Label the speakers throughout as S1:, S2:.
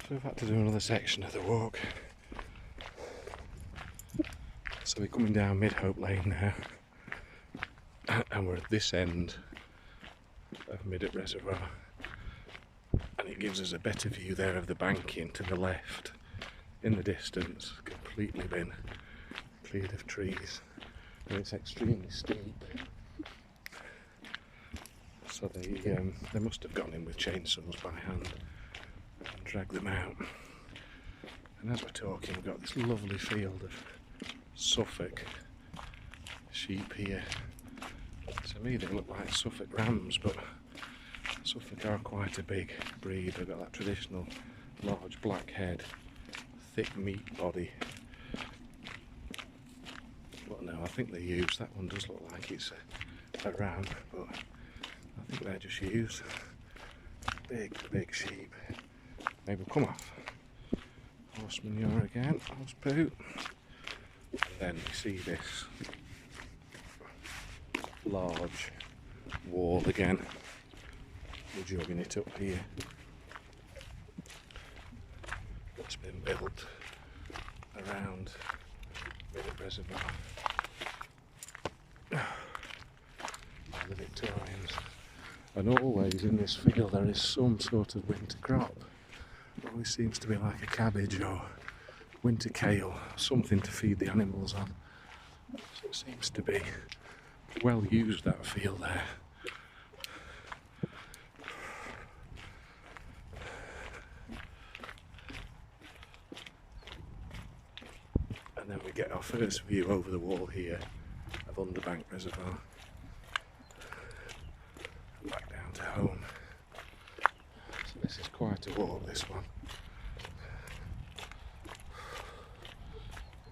S1: So we've had to do another section of the walk. So we're coming down Mid-Hope Lane now, and we're at this end of Mid-Hope Reservoir, and it gives us a better view there of the banking to the left. In the distance, completely been cleared of trees, and it's extremely steep. So they must have gone in with chainsaws by hand and dragged them out. And as we're talking, we've got this lovely field of Suffolk sheep here. To me they look like Suffolk rams, but Suffolk are quite a big breed. They've got that traditional large black head, thick meat body. But no, I think they're used. That one does look like it's a ram, but I think they're just used. Big sheep. Maybe we'll come off. Horse manure again, horse poo. And then we see this large wall again. We're jogging it up here. It's been built around Mid-Hope Reservoir by the Victorians. And always in this field there is some sort of winter crop. It always seems to be like a cabbage or winter kale, something to feed the animals on. So it seems to be well used, that field there. And then we get our first view over the wall here of Underbank Reservoir. Back down to home. So this is quite a walk, this one.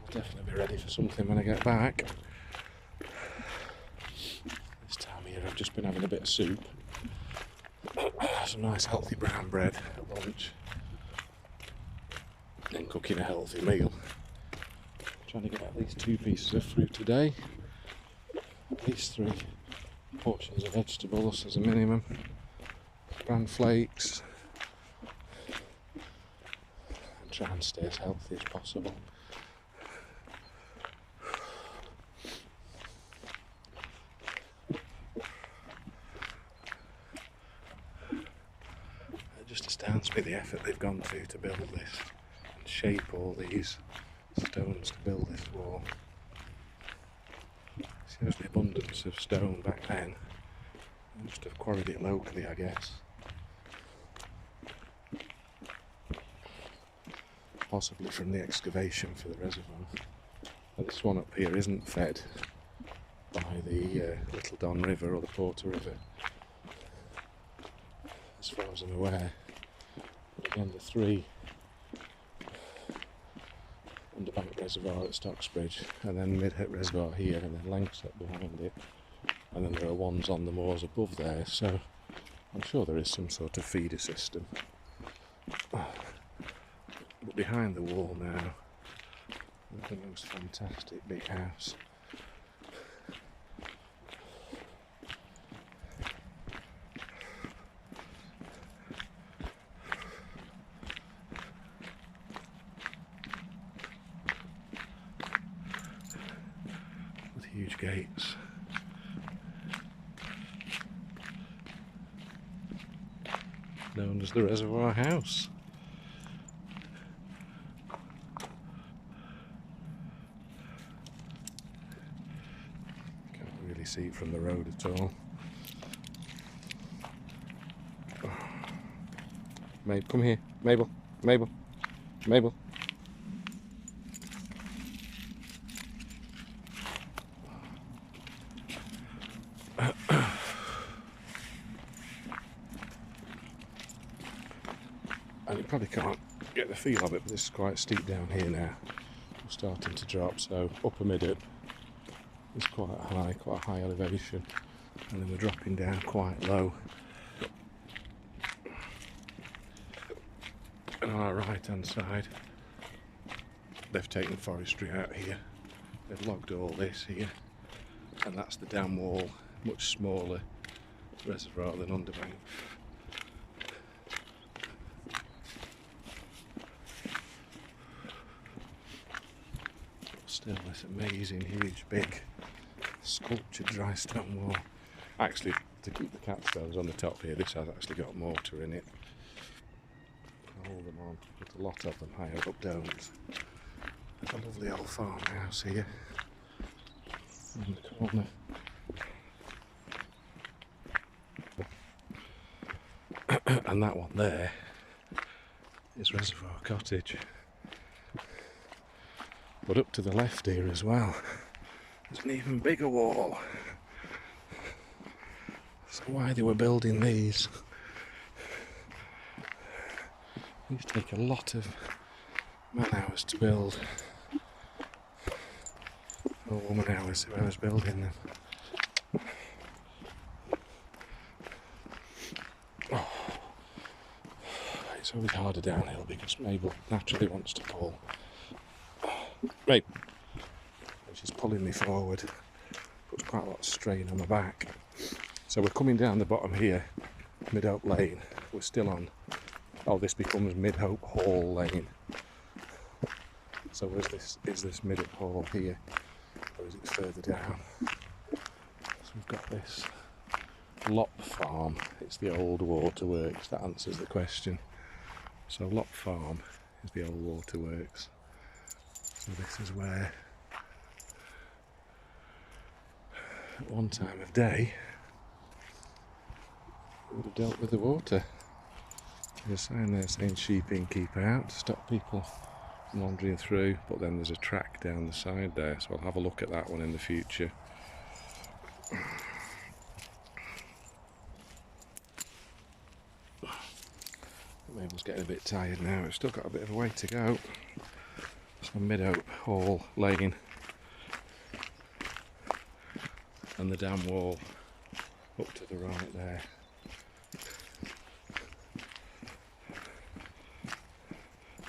S1: I'll definitely be ready for something when I get back. This time of year I've just been having a bit of soup. Some nice healthy brown bread at lunch. Then cooking a healthy meal. Trying to get at least 2 pieces of fruit a day. At least 3 portions of vegetables as a minimum. Bran flakes. And try and stay as healthy as possible. It just astounds me the effort they've gone to build this and shape all these stones to build this wall. Shows the abundance of stone back then. They must have quarried it locally, I guess. Possibly from the excavation for the reservoir. But this one up here isn't fed by the Little Don River or the Porter River, as far as I'm aware. But again, the 3 Underbank Reservoir at Stocksbridge, and then Mid-Hope Reservoir here, and then Langsett behind it, and then there are ones on the moors above there, so I'm sure there is some sort of feeder system. But behind the wall now, there's the most fantastic big house. Huge gates. Known as the Reservoir House. Can't really see it from the road at all. Mabel, come here. Mabel, Mabel, Mabel. And you probably can't get the feel of it, but this is quite steep down here now. We're starting to drop, so upper Mid-Hope is quite a high elevation, and then we're dropping down quite low. And on our right hand side, they've taken forestry out here. They've logged all this here, and that's the dam wall, much smaller reservoir than Underbank. Still this amazing, huge, big, sculptured dry stone wall. Actually, to keep the capstones on the top here, this has actually got mortar in it. Hold them on, but a lot of them higher up don't. A lovely old farmhouse here in the corner. And that one there is Reservoir Cottage. But up to the left here as well, there's an even bigger wall. So why they were building these? These take a lot of man hours to build, or woman hours, whoever's building them. Oh. It's always harder downhill because Mabel naturally wants to pull. Right, she's pulling me forward, puts quite a lot of strain on my back. So we're coming down the bottom here, Mid-Hope Lane. We're still on, oh, this becomes Mid-Hope Hall Lane. So is this Mid-Hope Hall here, or is it further down? So we've got this Lop Farm. It's the old waterworks. That answers the question. So Lop Farm is the old waterworks. So this is where, at one time of day, we would have dealt with the water. There's a sign there saying sheep in, keep out, to stop people from wandering through, but then there's a track down the side there, so I'll have a look at that one in the future. Mabel's getting a bit tired now, we've still got a bit of a way to go. So Mid-Hope Hall Lane and the dam wall up to the right there.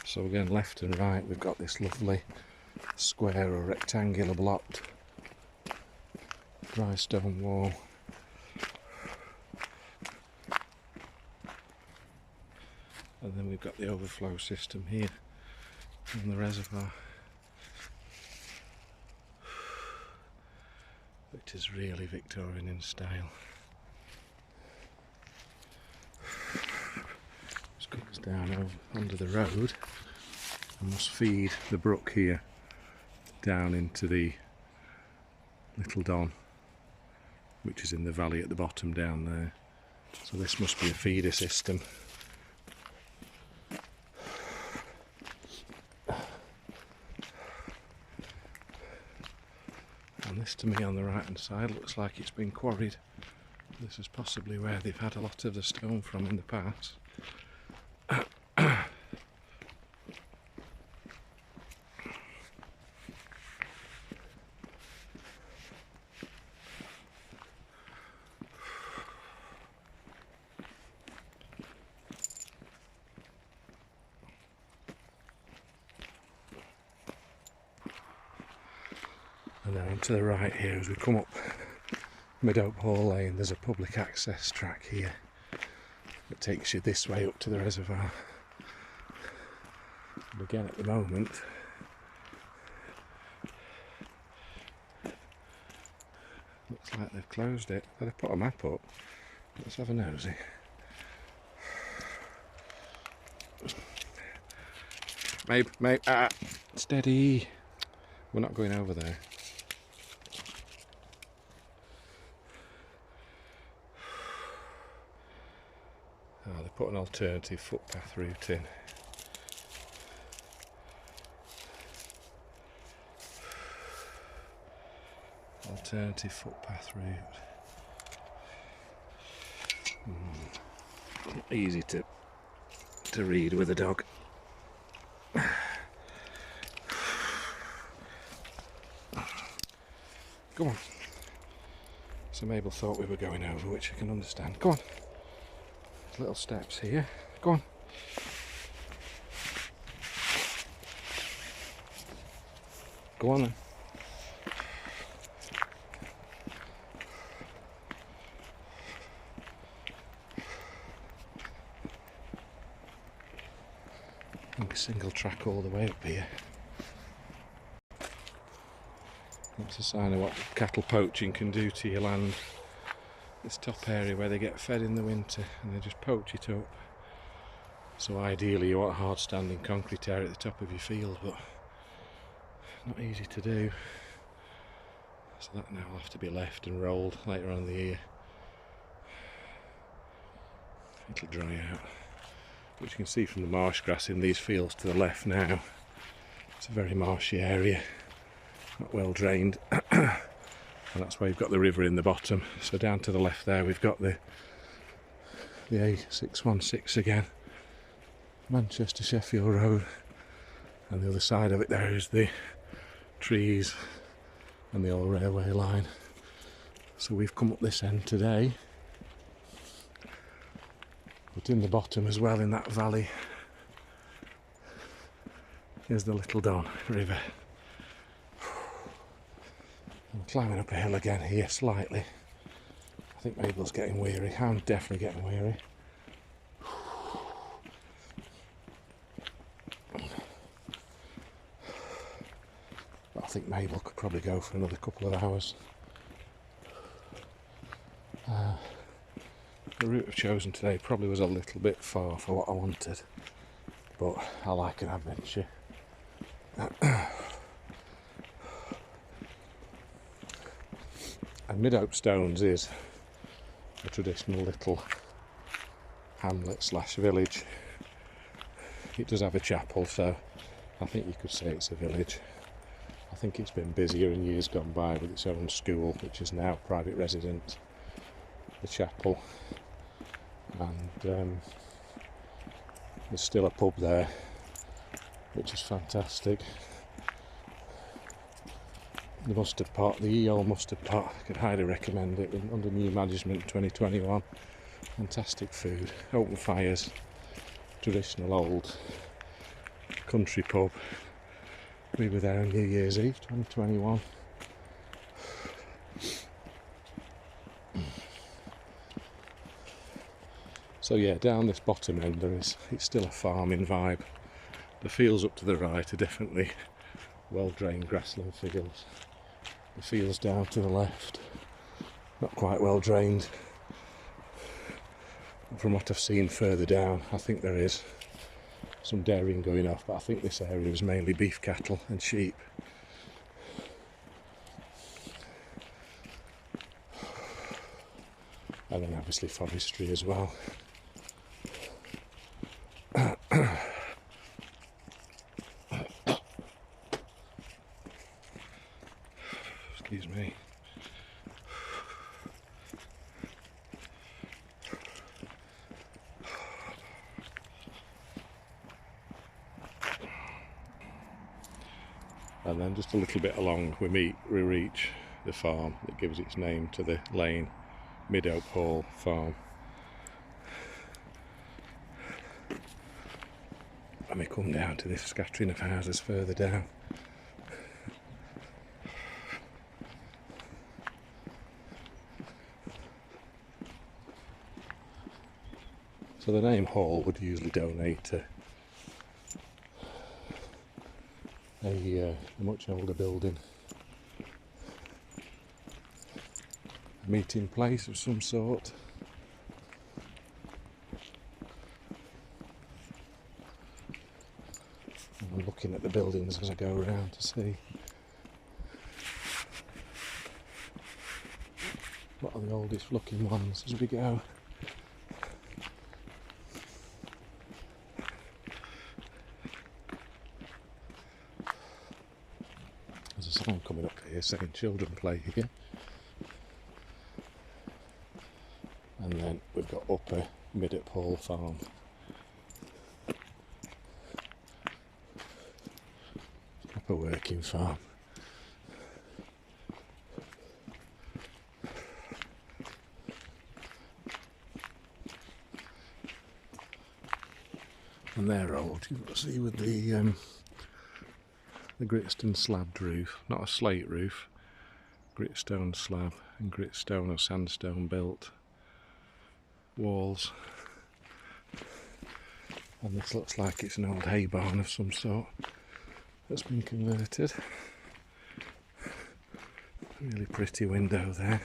S1: So again, left and right, we've got this lovely square or rectangular blocked dry stone wall. And then we've got the overflow system here on the reservoir, which is really Victorian in style. Just goes down over under the road and must feed the brook here down into the Little Don, which is in the valley at the bottom down there. So this must be a feeder system. And this to me on the right hand side looks like it's been quarried. This is possibly where they've had a lot of the stone from in the past. And then onto the right here, as we come up Mid-Hope Hall Lane, there's a public access track here that takes you this way up to the reservoir. And again, at the moment, looks like they've closed it. Better put a map up. Let's have a nosy. Mate, steady. We're not going over there. Oh, they put an alternative footpath route in. Alternative footpath route. Easy to read with a dog. Go on. So Mabel thought we were going over, which I can understand. Go on. There's little steps here. Go on. Go on then. Single track all the way up here. That's a sign of what cattle poaching can do to your land. This top area where they get fed in the winter and they just poach it up. So ideally you want a hard standing concrete area at the top of your field, but not easy to do. So that now will have to be left and rolled later on in the year. It'll dry out. Which you can see from the marsh grass in these fields to the left now. It's a very marshy area, not well drained. And that's why you've got the river in the bottom. So down to the left there we've got the A616 again, Manchester Sheffield Road, and the other side of it there is the trees and the old railway line. So we've come up this end today, but in the bottom as well, in that valley, is the Little Don River. I'm climbing up a hill again here slightly. I think Mabel's getting weary. I'm definitely getting weary. But I think Mabel could probably go for another couple of hours. The route I've chosen today probably was a little bit far for what I wanted, but I like an adventure. And Mid-Hope Stones is a traditional little hamlet / village. It does have a chapel, so I think you could say it's a village. I think it's been busier in years gone by with its own school, which is now private residence, the chapel, and there's still a pub there, which is fantastic. The mustard pot, the ye old mustard pot, I could highly recommend it. Under new management 2021. Fantastic food, open fires, traditional old country pub. We were there on New Year's Eve 2021. So yeah, down this bottom end it's still a farming vibe. The fields up to the right are definitely well drained grassland fields. The fields down to the left, not quite well drained. From what I've seen further down, I think there is some dairying going off, but I think this area is mainly beef cattle and sheep. And then obviously forestry as well. Excuse me. And then just a little bit along we reach the farm that gives its name to the lane, Mid-Hope Hall Farm. And we come down to this scattering of houses further down. So the name Hall would usually donate to a much older building, a meeting place of some sort. And I'm looking at the buildings as I go around to see what are the oldest looking ones as we go. There's a sign coming up here saying children play here. And then we've got Upper Mid-Hope Hall Farm. Proper working farm. And they're old, you can see with the gritstone slabbed roof, not a slate roof, gritstone slab and gritstone or sandstone built walls. And this looks like it's an old hay barn of some sort that's been converted. Really pretty window there.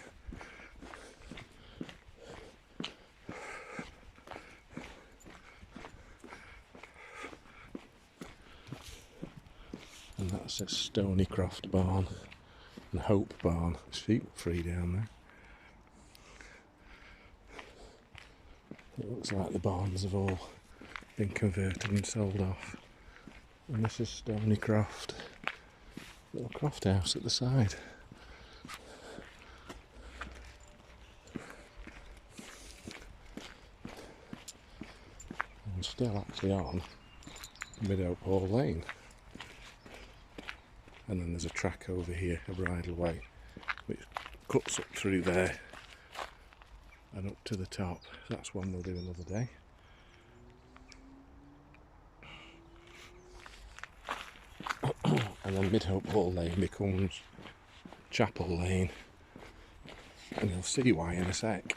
S1: And that's a Stonycroft barn and Hope barn. Sheep free down there. It looks like the barns have all been converted and sold off. And this is Stonycroft. Little croft house at the side. I'm still actually on Mid-Hope Hall Lane. And then there's a track over here, a bridleway, which cuts up through there and up to the top. That's one we'll do another day. And then Mid-Hope Hall Lane becomes Chapel Lane, and you'll see why in a sec.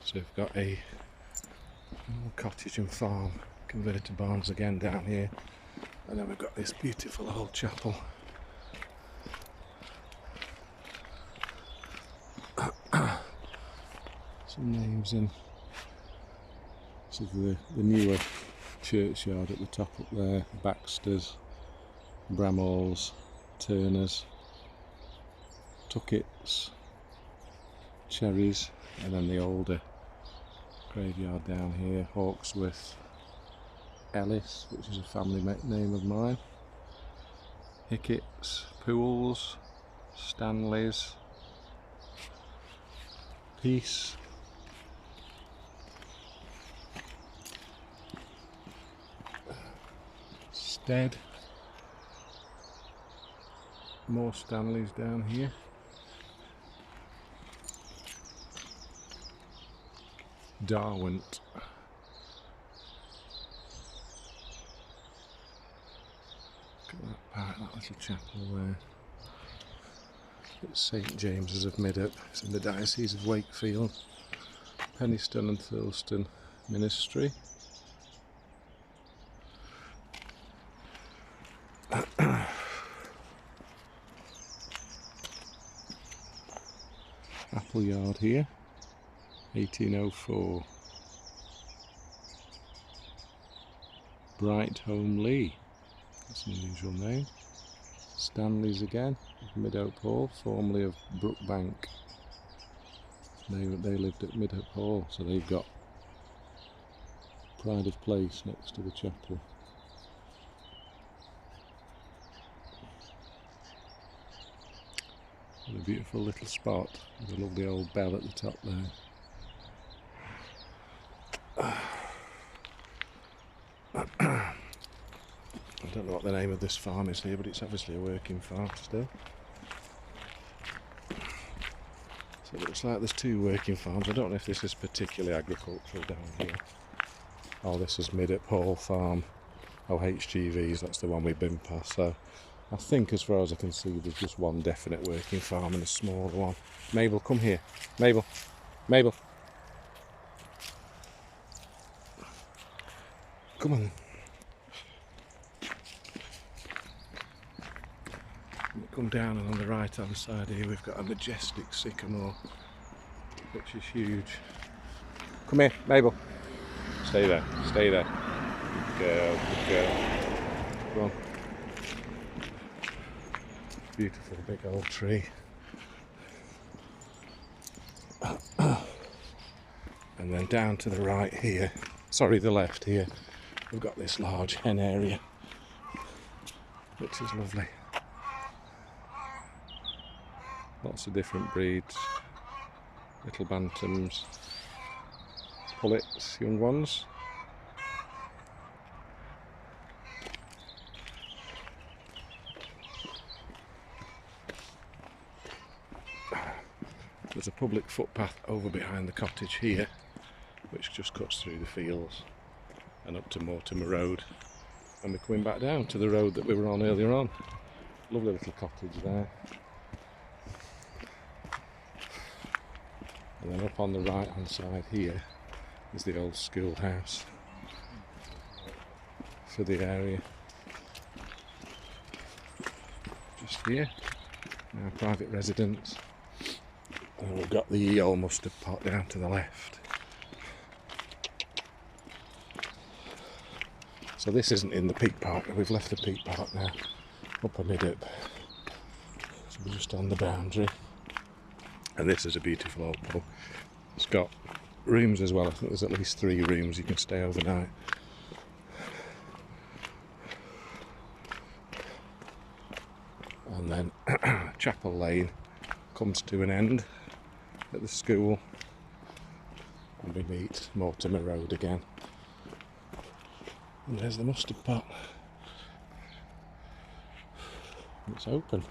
S1: So we've got a little cottage and farm, converted barns again down here, and then we've got this beautiful old chapel. Some names in. This is the newer churchyard at the top up there. Baxter's, Bramall's, Turner's, Tuckett's, Cherries, and then the older graveyard down here, Hawksworth, Ellis, which is a family name of mine, Hickett's, Pools, Stanley's, Peace, Stead, more Stanleys down here, Darwent, look at that part, that little chapel there. It's St James's of Mid-Hope. It's in the Diocese of Wakefield, Penistone and Thurleston Ministry. Apple Yard here, 1804. Bright Home Lee, that's an unusual name. Stanley's again, Mid-Hope Hall, formerly of Brookbank. They lived at Mid-Hope Hall, so they've got pride of place next to the chapel. And a beautiful little spot with a lovely old bell at the top there. I don't know what the name of this farm is here, but it's obviously a working farm still. So it looks like there's two working farms. I don't know if this is particularly agricultural down here. Oh, this is Mid-Hope Hall Farm. Oh, HGVs, that's the one we've been past. So I think as far as I can see there's just one definite working farm and a smaller one. Mabel, come here. Mabel. Mabel. Come on. Come down, and on the right hand side here we've got a majestic sycamore, which is huge. Come here, Mabel. Stay there, stay there. Good girl, good girl. Come on. Beautiful big old tree. And then down to the right here, sorry, the left here, we've got this large hen area, which is lovely. Lots of different breeds, little bantams, pullets, young ones. There's a public footpath over behind the cottage here, which just cuts through the fields and up to Mortimer Road, and we're coming back down to the road that we were on earlier on. Lovely little cottage there. And then up on the right hand side here is the old schoolhouse. for the area. Just here, now private residence, and we've got the old mustard pot down to the left. So this isn't in the peak park, we've left the peak park now, upper mid-up. So we're just on the boundary. And this is a beautiful old pub. It's got rooms as well, I think there's at least 3 rooms you can stay overnight. And then Chapel Lane comes to an end at the school, and we meet Mortimer Road again. And there's the mustard pot. It's open.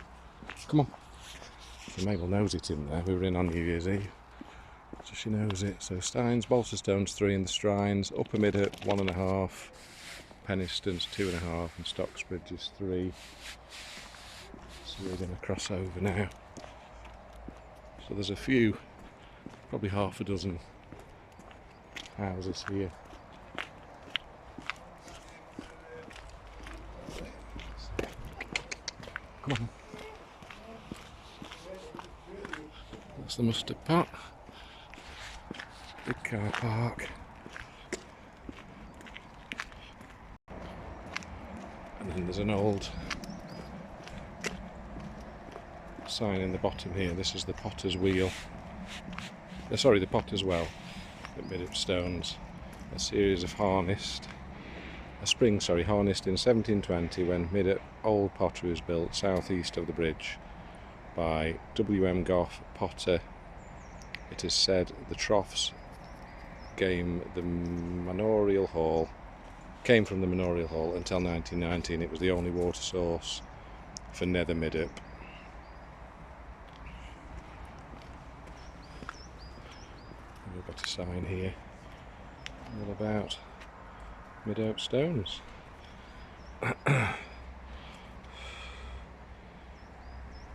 S1: Come on. So Mabel knows it in there. We were in on New Year's Eve, so she knows it. So Steins, Balterstone's 3 in the Strines, Upper Mid-up 1.5, Penistons 2.5, and Stocksbridge is 3. So we're going to cross over now. So there's a few, probably half a dozen houses here. Come on. That's the mustard pot. Big car park. And then there's an old sign in the bottom here. This is the Potter's Wheel. The Potter's Well at Mid-up Stones. A series of harnessed in 1720 when Mid-up Old Pottery was built southeast of the bridge by W.M. Goff Potter. It is said the troughs came from the Manorial Hall until 1919. It was the only water source for Nether Mid-up. We've got a sign here all about Mid-up Stones.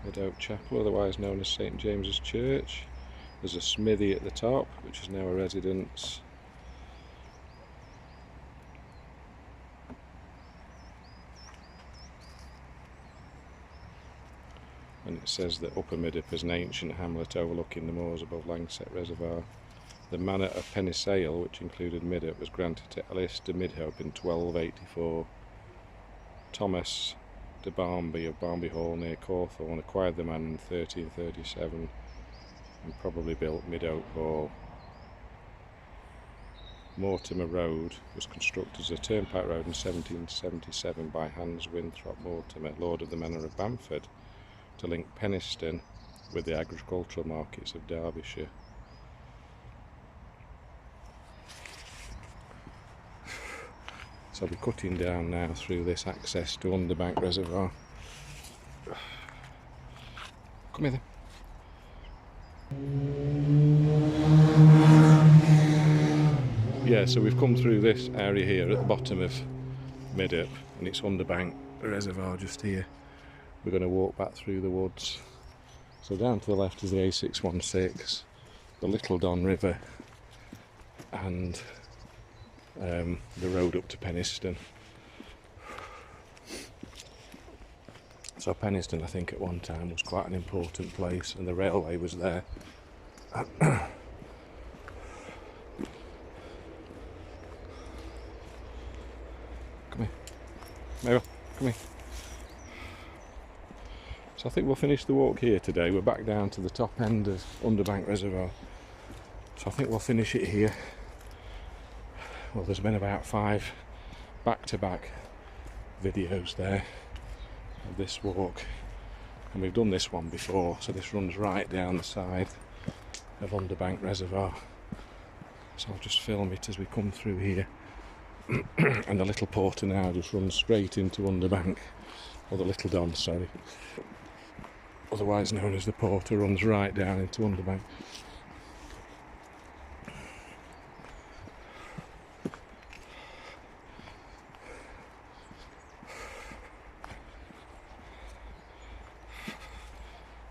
S1: Mid-up Chapel, otherwise known as St James's Church. There's a smithy at the top, which is now a residence. And it says that Upper Mid-up is an ancient hamlet overlooking the moors above Langsett Reservoir. The manor of Pennysail, which included Mid-up, was granted to Ellis de Midhope in 1284. Thomas de Barmby of Barmby Hall near Cawthorne acquired the manor in 1337 and probably built Mid-Oak Hall. Mortimer Road was constructed as a turnpike road in 1777 by Hans Winthrop Mortimer, Lord of the Manor of Bamford, to link Penistone with the agricultural markets of Derbyshire. So we're cutting down now through this access to Underbank Reservoir. Come here then. Yeah, so we've come through this area here at the bottom of Mid-up, and it's Underbank Reservoir just here. We're going to walk back through the woods. So down to the left is the A616, the Little Don River, and the road up to Penistone. So Penistone, I think at one time was quite an important place, and the railway was there. Come here, Mabel, come here. So I think we'll finish the walk here today. We're back down to the top end of Underbank Reservoir, so I think we'll finish it here. Well, there's been about 5 back-to-back videos there of this walk, and we've done this one before, so this runs right down the side of Underbank Reservoir. So I'll just film it as we come through here. And the Little Porter now just runs straight into Underbank, or the Little Don, sorry, otherwise known as the Porter, runs right down into Underbank.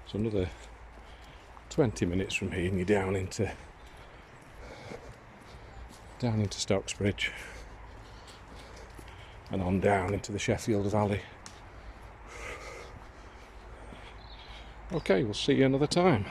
S1: So another 20 minutes from here and you're down into Stocksbridge. and on down into the Sheffield Valley. Okay, we'll see you another time.